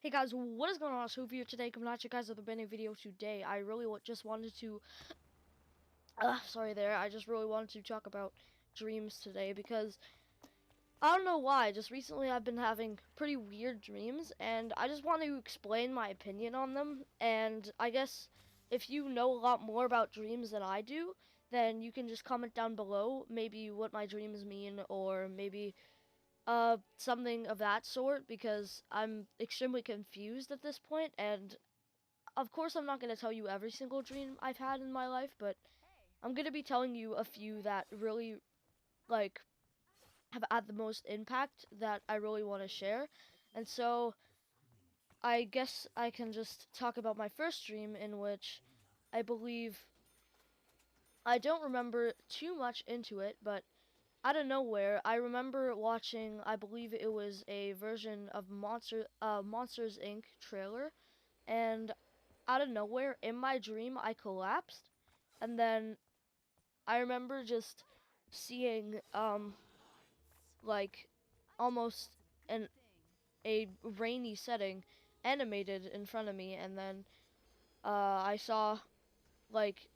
Hey guys, what is going on? It's Hooves here today, coming at you guys with a brand new video today. I really just wanted to, I just really wanted to talk about dreams today because I don't know why, just recently I've been having pretty weird dreams and I just want to explain my opinion on them. And I guess if you know a lot more about dreams than I do, then you can just comment down below maybe what my dreams mean, or maybe something of that sort, because I'm extremely confused at this point. And of course, I'm not going to tell you every single dream I've had in my life, but I'm going to be telling you a few that really, like, have had the most impact that I really want to share. And so, I guess I can just talk about my first dream, in which I believe I don't remember too much into it, but out of nowhere, I remember watching, I believe it was a version of Monsters Inc. trailer, and out of nowhere, in my dream, I collapsed, and then I remember just seeing, like, almost an a rainy setting animated in front of me, and then, I saw, like,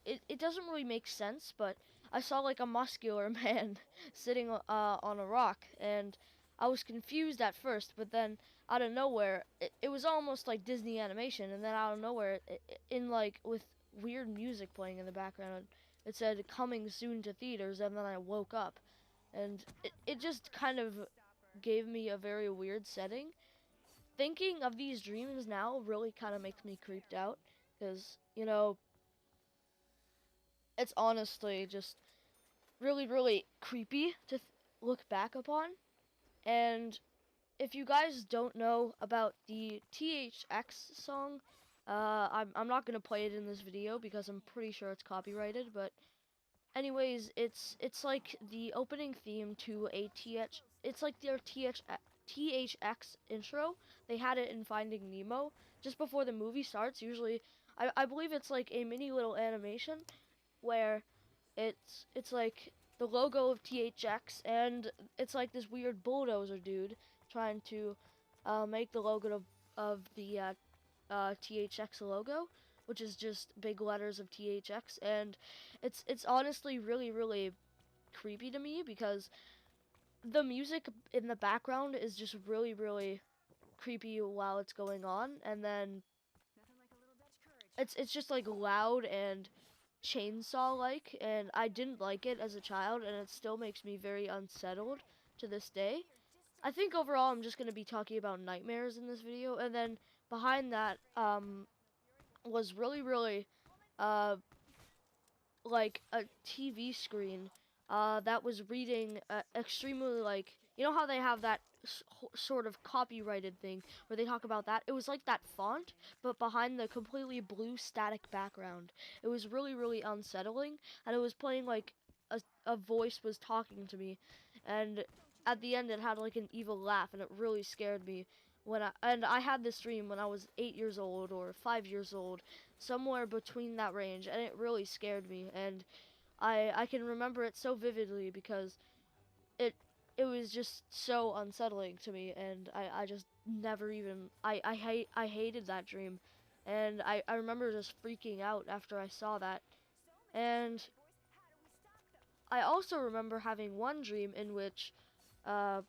it doesn't really make sense, but I saw like a muscular man sitting on a rock, and I was confused at first, but then out of nowhere, it was almost like Disney animation, and then out of nowhere, in like with weird music playing in the background, it said coming soon to theaters, and then I woke up, and it just kind of gave me a very weird setting. Thinking of these dreams now really kind of makes me creeped out, because, it's honestly just really, really creepy to look back upon. And if you guys don't know about the THX song, I'm not gonna play it in this video because I'm pretty sure it's copyrighted. But anyways, it's like the opening theme to a TH. It's like their THX intro. They had it in Finding Nemo just before the movie starts. Usually, I believe it's like a mini little animation where it's like the logo of THX, and it's like this weird bulldozer dude trying to make the logo of the THX logo, which is just big letters of THX, and it's honestly really, really creepy to me because the music in the background is just really, really creepy while it's going on, and then it's just like loud and chainsaw like, and I didn't like it as a child, and it still makes me very unsettled to this day. I think overall I'm just going to be talking about nightmares in this video, and then behind that was really, really uh like a TV screen that was reading extremely, like, you know how they have that sort of copyrighted thing where they talk about that? It was like that font, but behind the completely blue static background. It was really, really unsettling, and it was playing like a voice was talking to me, and at the end it had like an evil laugh, and it really scared me. I had this dream when I was 8 years old or 5 years old, somewhere between that range, and it really scared me, and I can remember it so vividly because it it was just so unsettling to me, and I just never even I hated that dream, and I remember just freaking out after I saw that. And I also remember having one dream in which uh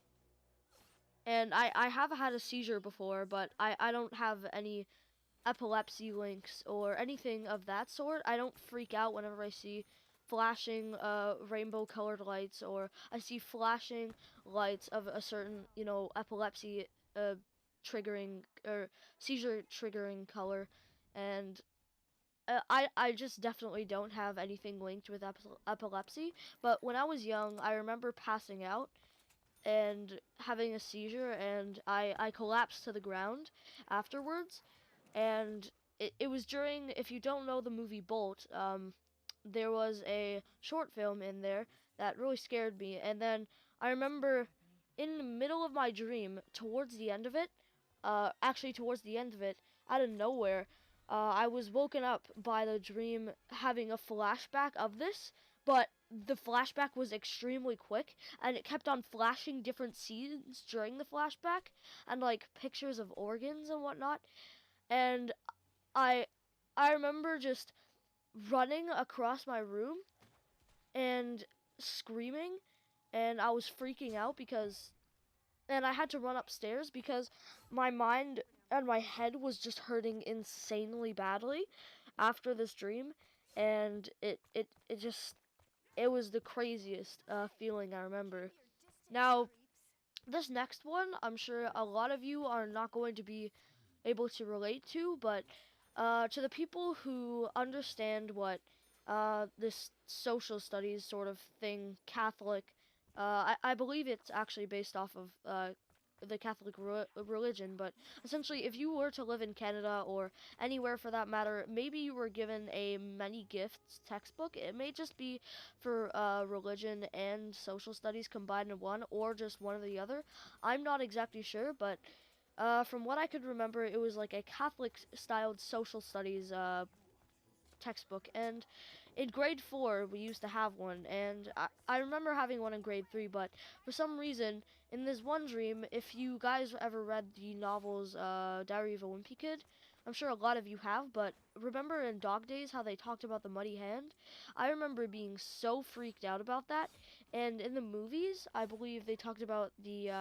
and I have had a seizure before, but I don't have any epilepsy links or anything of that sort. I don't freak out whenever I see flashing rainbow colored lights, or I see flashing lights of a certain, epilepsy triggering or seizure triggering color. And I just definitely don't have anything linked with epilepsy. But when I was young, I remember passing out and having a seizure, and I collapsed to the ground afterwards. And it was during, if you don't know the movie Bolt, there was a short film in there that really scared me. And then I remember in the middle of my dream, towards the end of it, towards the end of it, out of nowhere, I was woken up by the dream having a flashback of this, but the flashback was extremely quick, and it kept on flashing different scenes during the flashback, and like pictures of organs and whatnot. And I I remember just running across my room and screaming, and I was freaking out because and I had to run upstairs because my mind and my head was just hurting insanely badly after this dream, and it was the craziest feeling I remember. Now, this next one, I'm sure a lot of you are not going to be able to relate to, but to the people who understand what this social studies sort of thing, Catholic, I believe it's actually based off of the Catholic religion, but essentially, if you were to live in Canada or anywhere for that matter, maybe you were given a many gifts textbook. It may just be for religion and social studies combined in one, or just one or the other. I'm not exactly sure, but from what I could remember, it was like a Catholic-styled social studies textbook. And in grade 4, we used to have one, and I remember having one in grade 3. But for some reason, in this one dream, if you guys ever read the novels Diary of a Wimpy Kid, I'm sure a lot of you have. But remember in Dog Days how they talked about the muddy hand? I remember being so freaked out about that. And in the movies, I believe they talked about the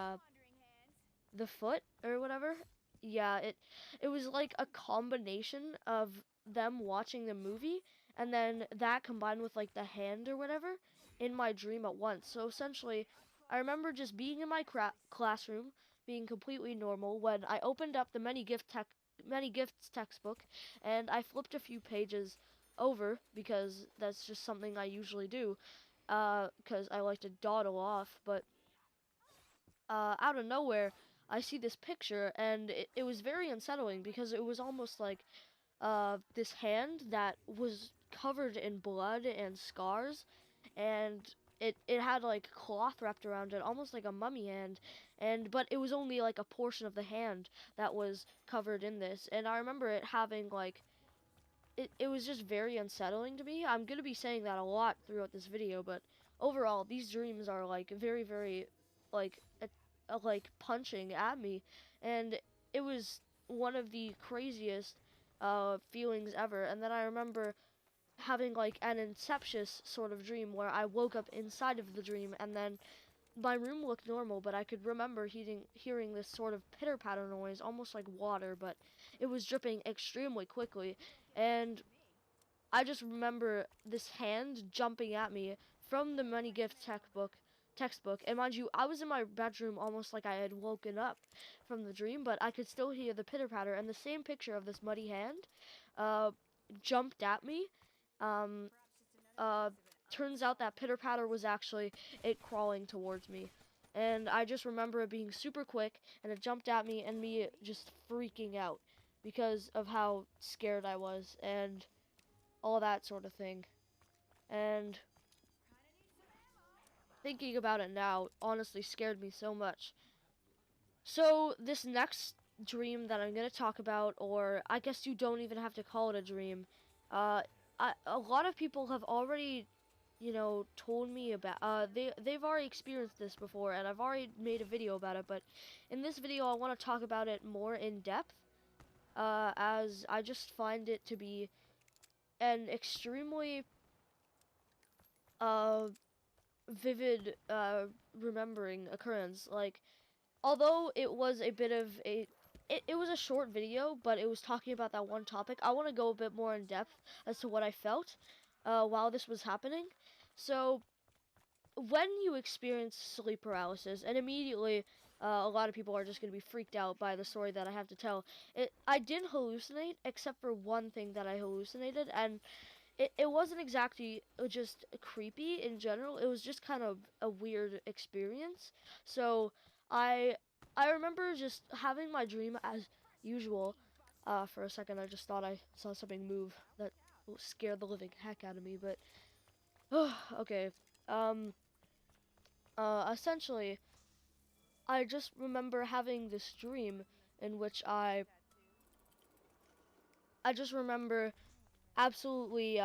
foot or whatever. Yeah, it was like a combination of them watching the movie and then that combined with like the hand or whatever in my dream at once. So essentially, I remember just being in my classroom, being completely normal when I opened up the many gifts textbook and I flipped a few pages over because that's just something I usually do because I like to dawdle off, but out of nowhere, I see this picture, and it was very unsettling because it was almost like this hand that was covered in blood and scars, and it had like cloth wrapped around it, almost like a mummy hand, and but it was only like a portion of the hand that was covered in this, and I remember it having like it was just very unsettling to me. I'm gonna be saying that a lot throughout this video, but overall, these dreams are like very, very, like, like punching at me, and it was one of the craziest feelings ever. And then I remember having like an inceptious sort of dream where I woke up inside of the dream, and then my room looked normal, but I could remember hearing this sort of pitter patter noise, almost like water, but it was dripping extremely quickly. And I just remember this hand jumping at me from the money gift textbook. And mind you, I was in my bedroom almost like I had woken up from the dream, but I could still hear the pitter patter, and the same picture of this muddy hand uh, jumped at me. Um, uh, Turns out that pitter patter was actually it crawling towards me. And I just remember it being super quick, and it jumped at me, and me just freaking out because of how scared I was, and all that sort of thing. And thinking about it now honestly scared me so much. So, this next dream that I'm going to talk about, or I guess you don't even have to call it a dream, uh, a lot of people have already, told me about, they've already experienced this before, and I've already made a video about it, but in this video I want to talk about it more in depth, as I just find it to be an extremely, uh, vivid remembering occurrence. Like, although it was a bit of it was a short video, but it was talking about that one topic. I want to go a bit more in depth as to what I felt while this was happening. So, when you experience sleep paralysis, and immediately a lot of people are just going to be freaked out by the story that I have to tell. I did hallucinate, except for one thing that I hallucinated, and it wasn't exactly just creepy in general. It was just kind of a weird experience. So I I remember just having my dream as usual. For a second, I just thought I saw something move that scared the living heck out of me. But okay. Um. Essentially, I just remember having this dream in which I just remember absolutely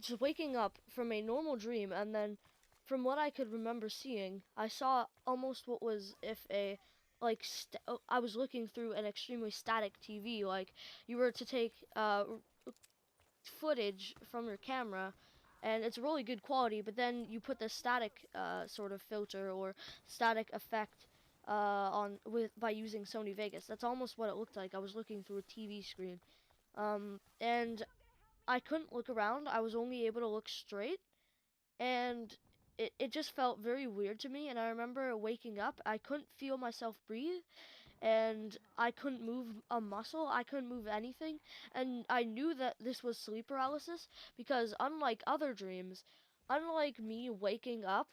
just waking up from a normal dream, and then from what I could remember seeing, I saw almost what was if a I was looking through an extremely static TV, like you were to take footage from your camera, and it's really good quality, but then you put the static sort of filter or static effect on with by using Sony Vegas. That's almost what it looked like. I was looking through a TV screen, and I couldn't look around. I was only able to look straight, and it just felt very weird to me. And I remember waking up, I couldn't feel myself breathe, and I couldn't move a muscle. I couldn't move anything. And I knew that this was sleep paralysis because unlike other dreams, unlike me waking up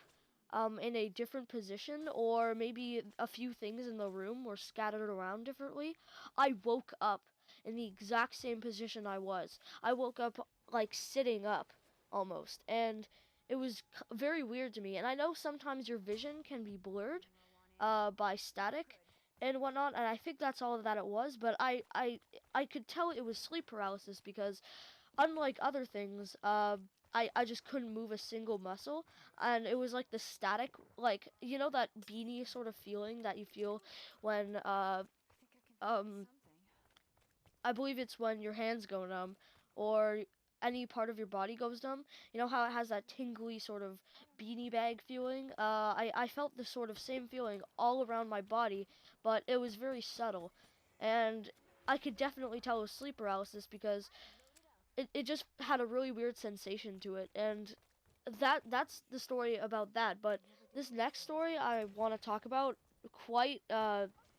in a different position or maybe a few things in the room were scattered around differently, I woke up in the exact same position I was. I woke up like sitting up almost. And it was very weird to me. And I know sometimes your vision can be blurred by static and whatnot, and I think that's all that it was. But I could tell it was sleep paralysis because unlike other things, I just couldn't move a single muscle, and it was like the static, like you know that beanie sort of feeling that you feel when um I believe it's when your hands go numb or any part of your body goes numb. You know how it has that tingly sort of beanie bag feeling? I felt the sort of same feeling all around my body, but it was very subtle. And I could definitely tell it was sleep paralysis because it just had a really weird sensation to it. And that's the story about that. But this next story I want to talk about quite,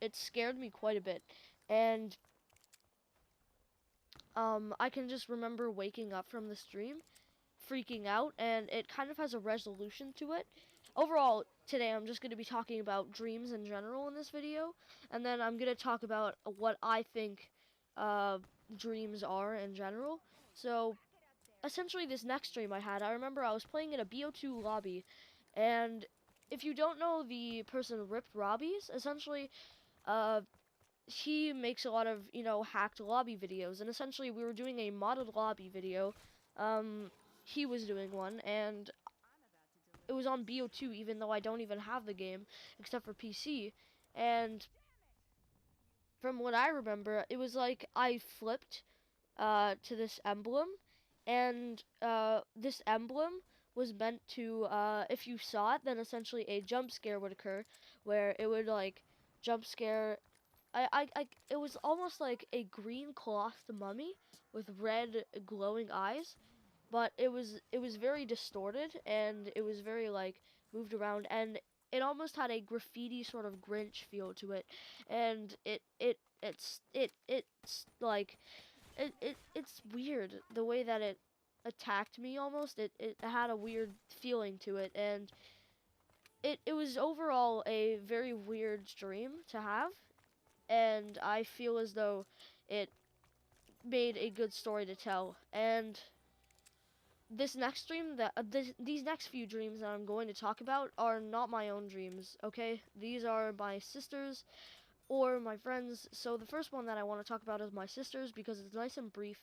it scared me quite a bit. And I can just remember waking up from the stream, freaking out, and it kind of has a resolution to it. Overall, today I'm just going to be talking about dreams in general in this video, and then I'm going to talk about what I think uh, dreams are in general. So, essentially, this next dream I had, I remember I was playing in a BO2 lobby, and if you don't know the person Ripped Robbies, essentially, uh, he makes a lot of, you know, hacked lobby videos, and essentially we were doing a modded lobby video. Um, he was doing one, and it was on BO2, even though I don't even have the game, except for PC. And from what I remember, it was like I flipped to this emblem, and this emblem was meant to, if you saw it, then essentially a jump scare would occur, where it would, like, jump scare it was almost like a green clothed mummy with red glowing eyes, but it was very distorted and it was very like moved around, and it almost had a graffiti sort of Grinch feel to it, and it's like it's weird the way that it attacked me almost. It had a weird feeling to it, and it was overall a very weird dream to have, and I feel as though it made a good story to tell. And this next dream these next few dreams that I'm going to talk about are not my own dreams, okay? These are my sister's or my friends. So the first one that I want to talk about is my sister's because it's nice and brief.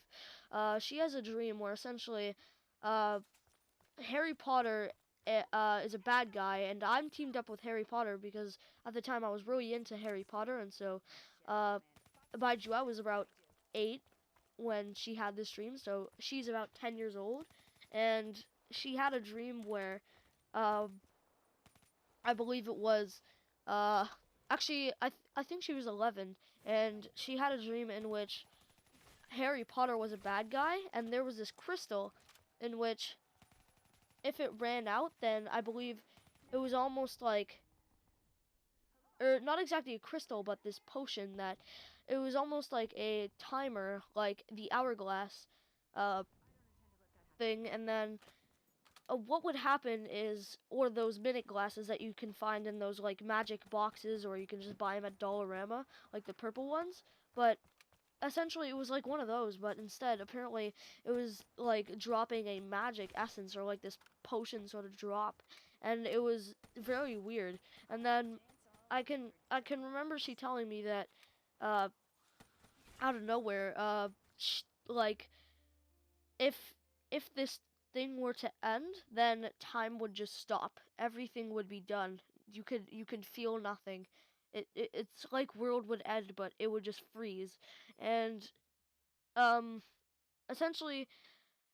She has a dream where essentially uh, Harry Potter is a bad guy, and I'm teamed up with Harry Potter because at the time I was really into Harry Potter, and so, uh, mind you, I was about 8 when she had this dream, so she's about 10 years old, and she had a dream where, um, I believe it was, uh, actually, I think she was 11, and she had a dream in which Harry Potter was a bad guy, and there was this crystal in which if it ran out, then I believe it was almost like, or not exactly a crystal, but this potion that it was almost like a timer, like the hourglass uh, thing, and then what would happen is, or those minute glasses that you can find in those like magic boxes, or you can just buy them at Dollarama, like the purple ones, but essentially it was like one of those, but instead apparently it was like dropping a magic essence or like this potion sort of drop, and it was very weird. And then I can remember she telling me that uh out of nowhere like if this thing were to end, then time would just stop. Everything would be done. You could feel nothing. It's like world would end, but it would just freeze. And um essentially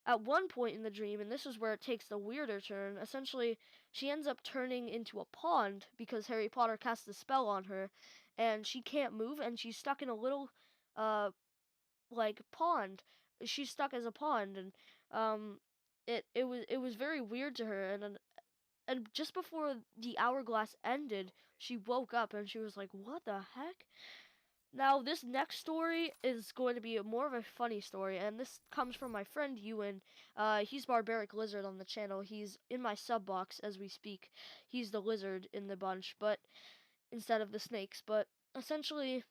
at one point in the dream, and this is where it takes the weirder turn, essentially she ends up turning into a pond because Harry Potter casts a spell on her, and she can't move, and she's stuck in a little uh like pond. She's stuck as a pond, and um it was very weird to her, and just before the hourglass ended, she woke up and she was like, "What the heck?" Now, this next story is going to be more of a funny story, and this comes from my friend Ewan. He's Barbaric Lizard on the channel. He's in my sub box as we speak. He's the lizard in the bunch, but instead of the snakes. But essentially,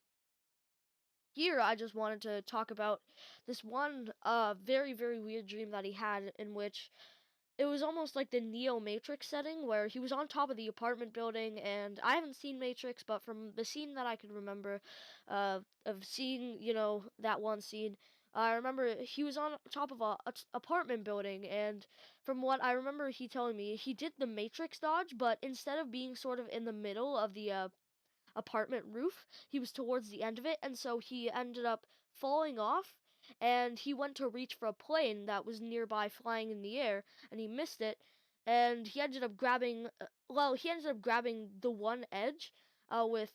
here I just wanted to talk about this one very, very weird dream that he had, in which it was almost like the Neo Matrix setting where he was on top of the apartment building, and I haven't seen Matrix, but from the scene that I can remember, of seeing, you know, that one scene, I remember he was on top of a apartment building, and from what I remember he telling me, he did the Matrix dodge, but instead of being sort of in the middle of the apartment roof. He was towards the end of it, and so he ended up falling off. And he went to reach for a plane that was nearby flying in the air, and he missed it. And he ended up grabbing, he ended up grabbing the one edge, with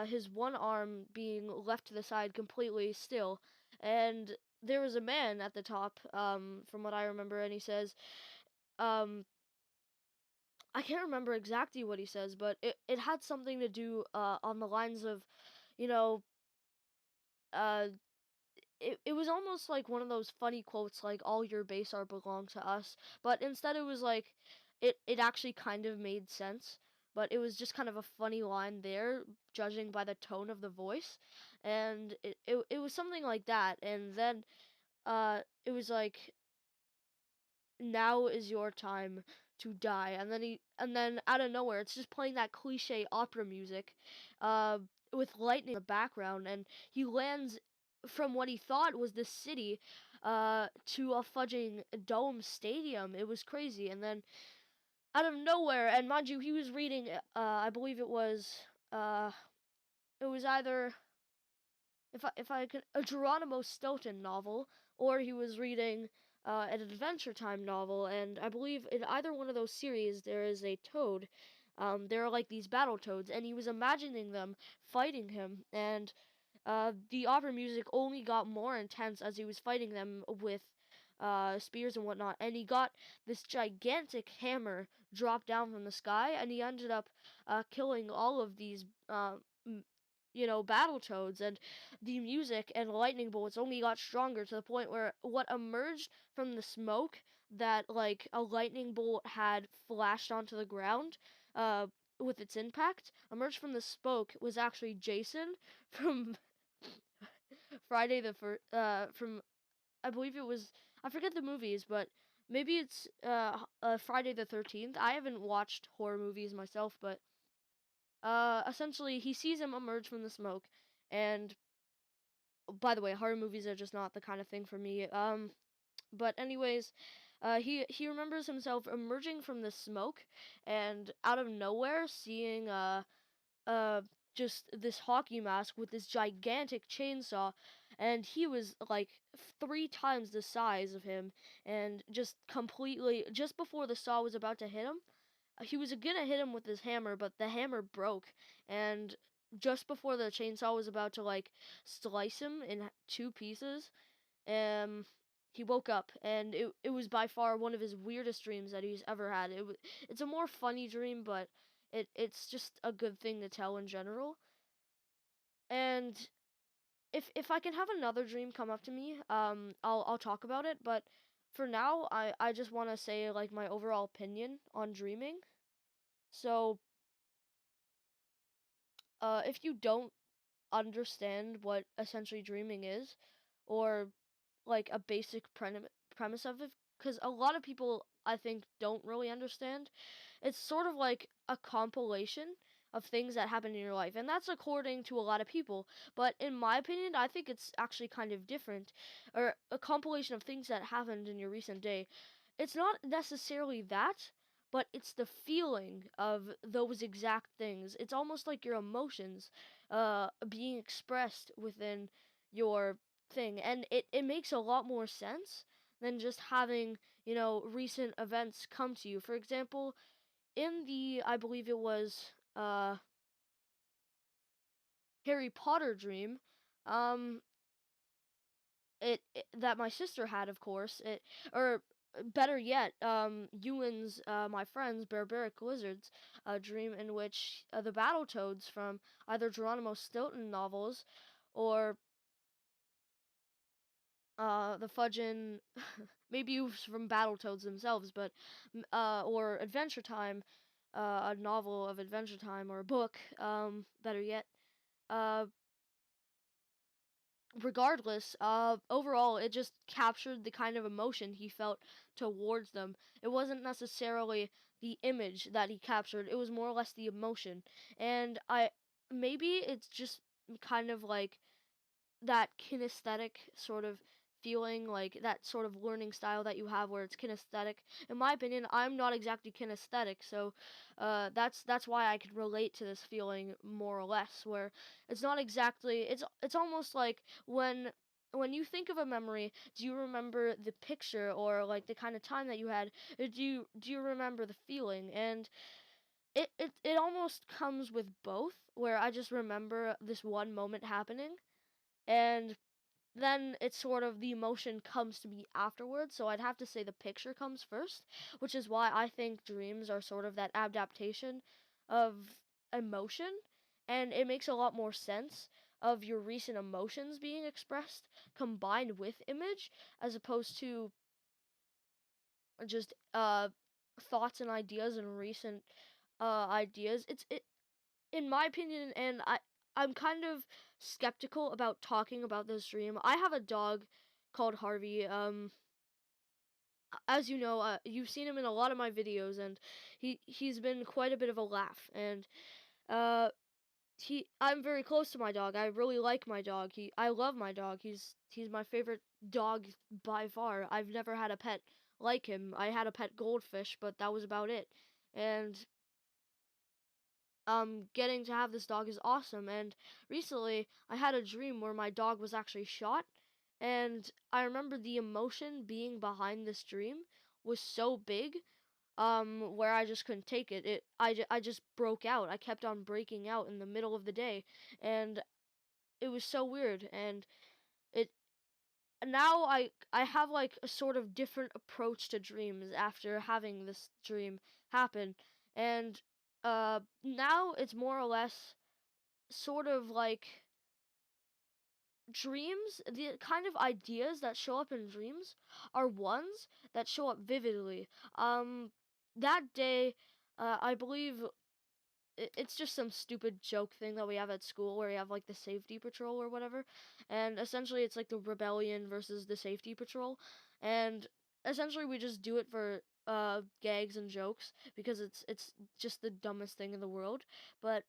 his one arm being left to the side completely still. And there was a man at the top, from what I remember, and he says, um, I can't remember exactly what he says, but it had something to do on the lines of, you know, uh, it was almost like one of those funny quotes like all your base art belong to us, but instead it was like it actually kind of made sense, but it was just kind of a funny line there, judging by the tone of the voice, and it was something like that, and then it was like now is your time to die, and then out of nowhere it's just playing that cliche opera music uh with lightning in the background, and he lands from what he thought was the city to a fudging dome stadium. It was crazy. And then out of nowhere, and mind you, he was reading I believe uh it was either, if I could, a Geronimo Stilton novel, or he was reading an Adventure Time novel, and I believe in either one of those series there is a toad. There are like these battle toads, and he was imagining them fighting him, and the opera music only got more intense as he was fighting them with spears and whatnot, and he got this gigantic hammer dropped down from the sky, and he ended up killing all of these you know, battle toads, and the music and lightning bolts only got stronger to the point where what emerged from the smoke that like a lightning bolt had flashed onto the ground uh with its impact emerged from the smoke was actually Jason from from I believe it was, I forget the movies, but maybe it's Friday the 13th. I haven't watched horror movies myself, but essentially he sees him emerge from the smoke, and by the way, horror movies are just not the kind of thing for me. But anyways, he remembers himself emerging from the smoke, and out of nowhere seeing uh just this hockey mask with this gigantic chainsaw, and he was like 3 times the size of him, and just completely, just before the saw was about to hit him, he was gonna hit him with his hammer, but the hammer broke, and just before the chainsaw was about to like slice him in two pieces, um, he woke up, and it was by far one of his weirdest dreams that he's ever had. It's a more funny dream, but it's just a good thing to tell in general. And if I can have another dream come up to me, I'll talk about it. But for now, I just want to say like my overall opinion on dreaming. So if you don't understand what essentially dreaming is, or like a basic premise of it, because a lot of people I think don't really understand. It's sort of like a compilation of things that happen in your life. And that's according to a lot of people. But in my opinion, I think it's actually kind of different, or a compilation of things that happened in your recent day. It's not necessarily that, but it's the feeling of those exact things. It's almost like your emotions being expressed within your thing. And it makes a lot more sense than just having, recent events come to you. For example, in the, I believe it was Harry Potter dream, um, it that my sister had, of course, or better yet, Ewan's, my friend's barbaric lizards, dream in which the Battletoads from either Geronimo Stilton novels or the fudgin' maybe it was from Battletoads themselves, but or Adventure Time, a novel of Adventure Time or a book, better yet. Uh, Regardless, overall, it just captured the kind of emotion he felt towards them. It wasn't necessarily the image that he captured; it was more or less the emotion. And maybe it's just kind of like that kinesthetic sort of feeling, like that sort of learning style that you have where it's kinesthetic. In my opinion, I'm not exactly kinesthetic, so that's why I could relate to this feeling more or less. Where it's not exactly, it's almost like when you think of a memory, do you remember the picture or like the kind of time that you had? Or do you remember the feeling? And it almost comes with both, where I just remember this one moment happening, and then it's sort of the emotion comes to me afterwards. So I'd have to say the picture comes first, which is why I think dreams are sort of that adaptation of emotion, and it makes a lot more sense of your recent emotions being expressed combined with image as opposed to just thoughts and ideas and recent ideas. It in my opinion, and I'm kind of skeptical about talking about this dream. I have a dog called Harvey. As you know, you've seen him in a lot of my videos, and he's been quite a bit of a laugh. And uh, I'm very close to my dog. I really like my dog. I love my dog. He's my favorite dog by far. I've never had a pet like him. I had a pet goldfish, but that was about it. And getting to have this dog is awesome. And recently I had a dream where my dog was actually shot, and I remember the emotion being behind this dream was so big, where I just couldn't take it. I just broke out. I kept on breaking out in the middle of the day, and it was so weird. And it now I have like a sort of different approach to dreams after having this dream happen. And now it's more or less sort of like dreams, the kind of ideas that show up in dreams are ones that show up vividly. Um, that day, I believe it's just some stupid joke thing that we have at school where we have like the safety patrol or whatever, and essentially it's like the rebellion versus the safety patrol, and essentially we just do it for gags and jokes because it's just the dumbest thing in the world. But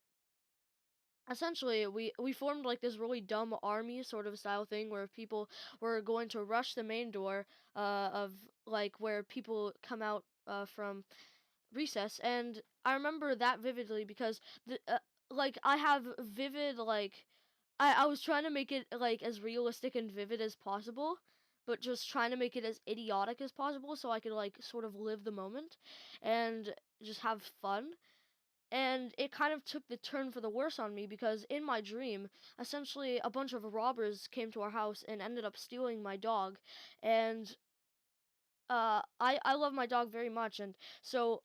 essentially we formed like this really dumb army sort of style thing where people were going to rush the main door of like where people come out from recess. And I remember that vividly because like I have vivid like I was trying to make it like as realistic and vivid as possible, but just trying to make it as idiotic as possible so I could like sort of live the moment and just have fun. And it kind of took the turn for the worse on me because in my dream, essentially a bunch of robbers came to our house and ended up stealing my dog. And I love my dog very much, and so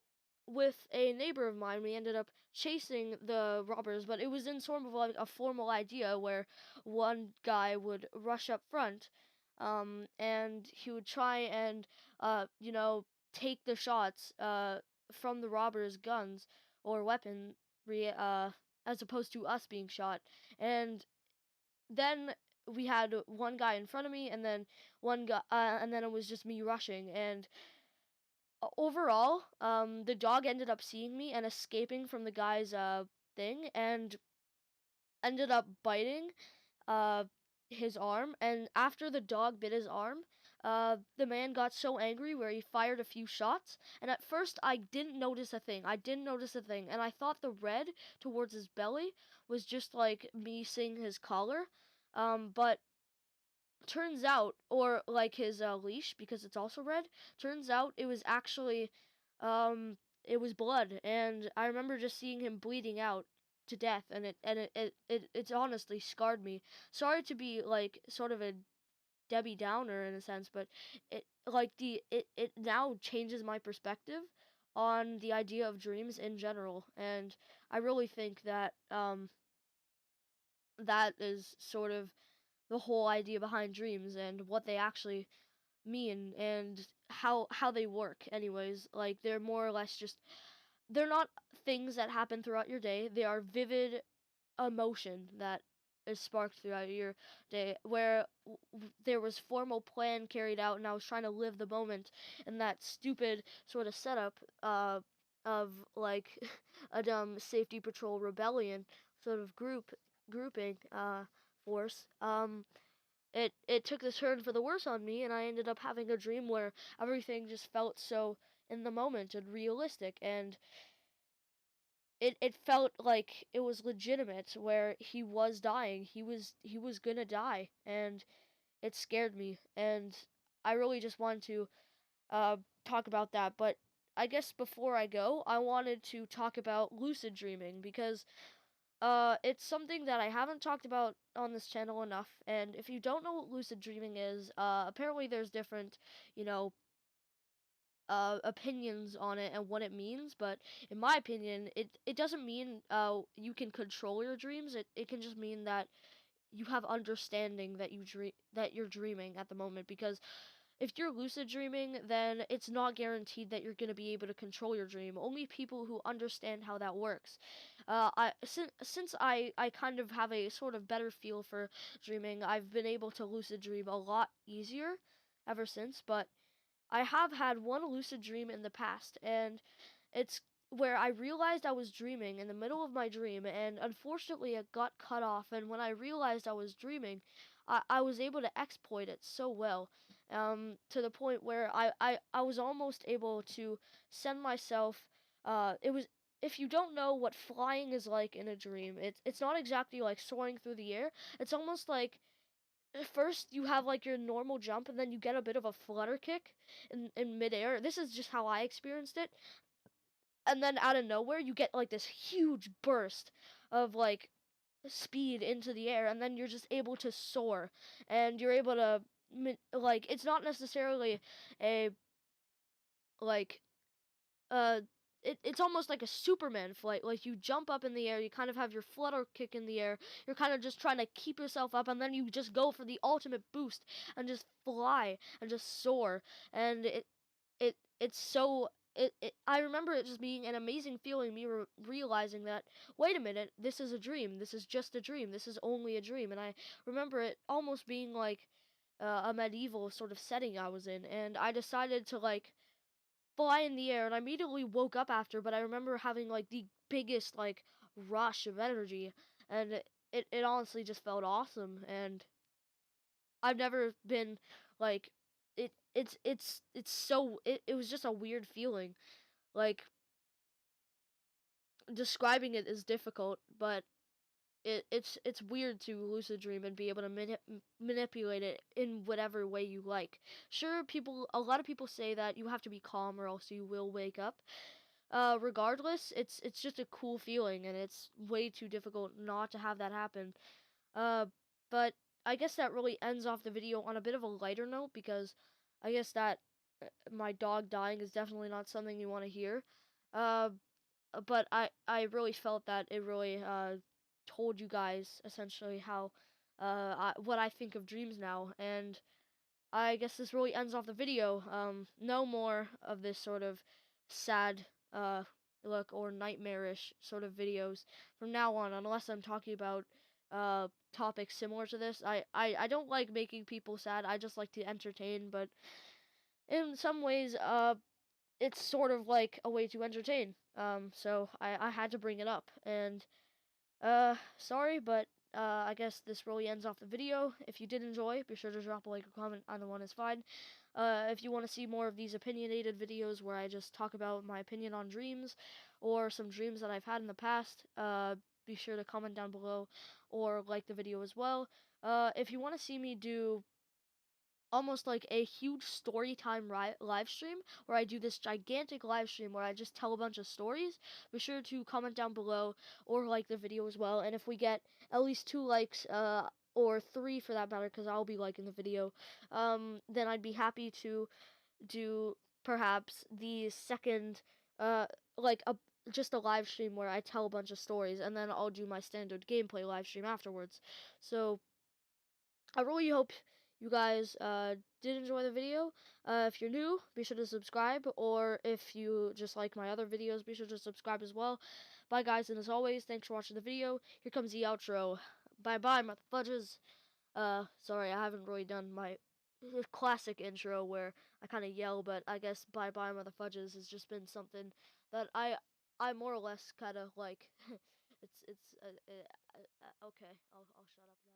with a neighbor of mine, we ended up chasing the robbers, but it was in sort of like a formal idea where one guy would rush up front, and he would try and take the shots from the robbers' guns or weaponry, as opposed to us being shot. And then we had one guy in front of me, and then one guy, and then it was just me rushing. And overall, the dog ended up seeing me and escaping from the guy's thing and ended up biting uh his arm, and after the dog bit his arm, the man got so angry where he fired a few shots, and at first I didn't notice a thing. I didn't notice a thing, and I thought the red towards his belly was just like me seeing his collar. But turns out, or like his leash, because it's also red, turns out it was actually it was blood, and I remember just seeing him bleeding out to death, and it's honestly scarred me. Sorry to be like sort of a Debbie Downer in a sense, but it now changes my perspective on the idea of dreams in general, and I really think that that is sort of the whole idea behind dreams and what they actually mean and how they work anyways. Like, they're more or less just, they're not things that happen throughout your day. They are vivid emotion that is sparked throughout your day, where there was formal plan carried out, and I was trying to live the moment in that stupid sort of setup of like a dumb safety patrol rebellion sort of grouping force. It took this turn for the worse on me, and I ended up having a dream where everything just felt so in the moment and realistic, and it felt like it was legitimate, where he was dying. He was gonna die, and it scared me, and I really just wanted to uh talk about that. But I guess before I go, I wanted to talk about lucid dreaming, because it's something that I haven't talked about on this channel enough. And if you don't know what lucid dreaming is, apparently there's different, you know, opinions on it and what it means. But in my opinion, it doesn't mean you can control your dreams. It can just mean that you have understanding that that you're dreaming at the moment. Because if you're lucid dreaming, then it's not guaranteed that you're going to be able to control your dream. Only people who understand how that works. Since I kind of have a sort of better feel for dreaming, I've been able to lucid dream a lot easier ever since. But I have had one lucid dream in the past, and it's where I realized I was dreaming in the middle of my dream, and unfortunately it got cut off. And when I realized I was dreaming, I was able to exploit it so well, to the point where I was almost able to send myself. It was, if you don't know what flying is like in a dream, it's not exactly like soaring through the air. It's almost like at first you have like your normal jump, and then you get a bit of a flutter kick in midair. This is just how I experienced it, and then out of nowhere you get like this huge burst of like speed into the air, and then you're just able to soar, and you're able to like, it's not necessarily a like uh it's almost like a Superman flight. Like, you jump up in the air, you kind of have your flutter kick in the air, you're kind of just trying to keep yourself up, and then you just go for the ultimate boost and just fly and just soar. And it's so, I remember it just being an amazing feeling, me realizing that, wait a minute, this is a dream, this is just a dream, this is only a dream. And I remember it almost being like a medieval sort of setting I was in, and I decided to like fly in the air, and I immediately woke up after. But I remember having like the biggest like rush of energy, and it honestly just felt awesome. And I've never been like, it's so, it was just a weird feeling. Like, describing it is difficult, but it's weird to lucid dream and be able to manipulate it in whatever way you like. Sure, a lot of people say that you have to be calm or else you will wake up. Regardless, it's just a cool feeling, and it's way too difficult not to have that happen. Uh, but I guess that really ends off the video on a bit of a lighter note, because I guess that my dog dying is definitely not something you want to hear. Uh, but I really felt that it really told you guys essentially how what I think of dreams now. And I guess this really ends off the video. No more of this sort of sad uh look or nightmarish sort of videos from now on, unless I'm talking about topics similar to this. I don't like making people sad. I just like to entertain, but in some ways it's sort of like a way to entertain. So I had to bring it up. And Sorry, but I guess this really ends off the video. If you did enjoy, be sure to drop a like or comment. Either one is fine. If you want to see more of these opinionated videos where I just talk about my opinion on dreams or some dreams that I've had in the past, be sure to comment down below or like the video as well. If you want to see me do almost like a huge story time live stream where I do this gigantic live stream where I just tell a bunch of stories, be sure to comment down below or like the video as well. And if we get at least 2 likes, or 3 for that matter, because I'll be liking the video, then I'd be happy to do perhaps the second, like a just a live stream where I tell a bunch of stories, and then I'll do my standard gameplay live stream afterwards. So I really hope you guys did enjoy the video. If you're new, be sure to subscribe, or if you just like my other videos, be sure to subscribe as well. Bye, guys, and as always, thanks for watching the video. Here comes the outro. Bye-bye, my fudges. Sorry, I haven't really done my classic intro where I kind of yell, but I guess bye-bye, mother fudges has just been something that I more or less kind of like. Okay, I'll shut up now.